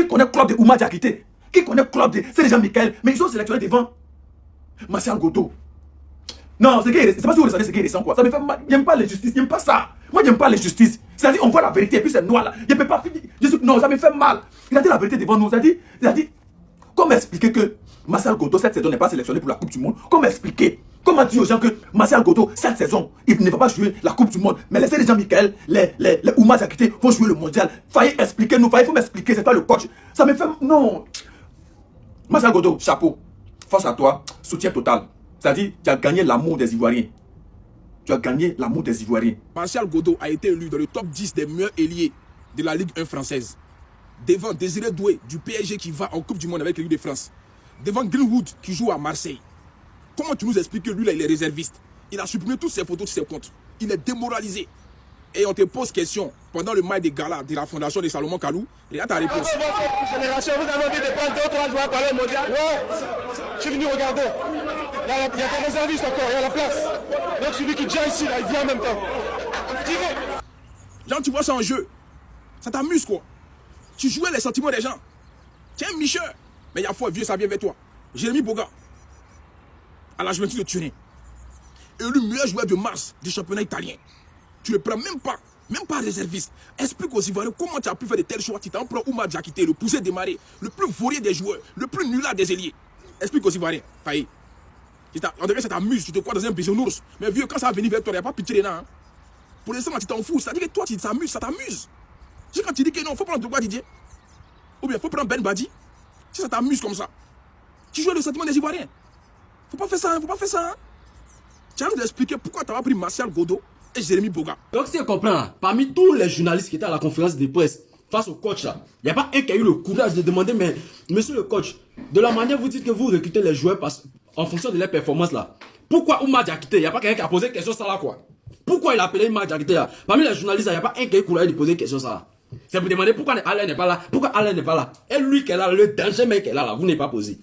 Qui connaît le club de Oumar Diakité? Qui connaît le club de... C'est déjà Michael, mais ils sont sélectionnés devant Martial Goto. Non, c'est pas si vous le savez, c'est qui est récent, quoi. Ça me fait mal. J'aime pas les justices, j'aime pas ça. Moi, j'aime pas les justices. C'est-à-dire, on voit la vérité, et puis c'est noir, là. Je peux pas... Non, ça me fait mal. Il a dit la vérité devant nous. Il a dit... Comment expliquer que Martial Goto, cette saison, n'est pas sélectionné pour la Coupe du Monde? Comment expliquer? Comment dire aux gens que Martial Goto, cette saison, il ne va pas jouer la Coupe du Monde? Mais laissez les gens, Michael, les Oumar Diakité vont jouer le mondial. Fallait expliquer, nous, faut m'expliquer, c'est pas le coach. Ça me fait... Non. Martial Goto, chapeau. Force à toi, soutien total. C'est-à-dire, tu as gagné l'amour des Ivoiriens. Tu as gagné l'amour des Ivoiriens. Martial Goto a été élu dans le top 10 des meilleurs ailiers de la Ligue 1 française. Devant Désiré Doué du PSG qui va en Coupe du Monde avec l'équipe de France. Devant Greenwood qui joue à Marseille. Comment tu nous expliques que lui là il est réserviste? Il a supprimé toutes ses photos de ses comptes. Il est démoralisé. Et on te pose question pendant le match des galas de la fondation de Salomon Kalou. Regarde ta réponse. Génération, vous avez envie de prendre 2-3 joueurs par le mondial? Ouais, je suis venu regarder. Il y a des réservistes encore, il y a la place. Donc celui qui vient ici, là, il vient en même temps. Genre, tu vois ça en jeu. Ça t'amuse quoi. Tu jouais les sentiments des gens. Tiens, Michel. Mais il y a fois vieux, ça vient vers toi. Jérémy Boga. À la Juventus de Turin. Élu meilleur joueur de mars du championnat italien. Tu ne le prends même pas réserviste. Explique aux Ivoiriens comment tu as pu faire de tels choix. Tu t'en prends Oumar Diakité, le poussé démarré, le plus vaurier des joueurs, le plus nulard des ailiers. Explique aux Ivoiriens. Faye. On dirait que ça t'amuse, tu te crois dans un bisounours. Mais vieux, quand ça va venir vers toi, il n'y a pas pitié dedans. Hein. Pour l'instant, tu t'en fous. Ça dit que toi, tu t'amuses, ça t'amuse. C'est quand tu dis que non, il faut prendre Drogba Didier. Ou bien il faut prendre Ben Badi. Si ça t'amuse comme ça. Tu joues le sentiment des Ivoiriens. Faut pas faire ça, hein, faut pas faire ça. Hein. Tu vas nous expliquer pourquoi tu n'as pas pris Martial Goto et Jérémy Boga. Donc si tu comprends, parmi tous les journalistes qui étaient à la conférence de presse face au coach là, il n'y a pas un qui a eu le courage de demander, mais monsieur le coach, de la manière vous dites que vous recrutez les joueurs en fonction de leurs performances là, pourquoi Oumar Diakité? Il n'y a pas quelqu'un qui a posé question ça là quoi? Pourquoi il a appelé Oumar Diakité là? Parmi les journalistes, il n'y a pas un qui a eu le courage de poser question ça là. C'est pour demander pourquoi Alain n'est pas là, pourquoi Alain n'est pas là. Et lui qui est là, le danger mec qui est là, vous n'avez pas posé.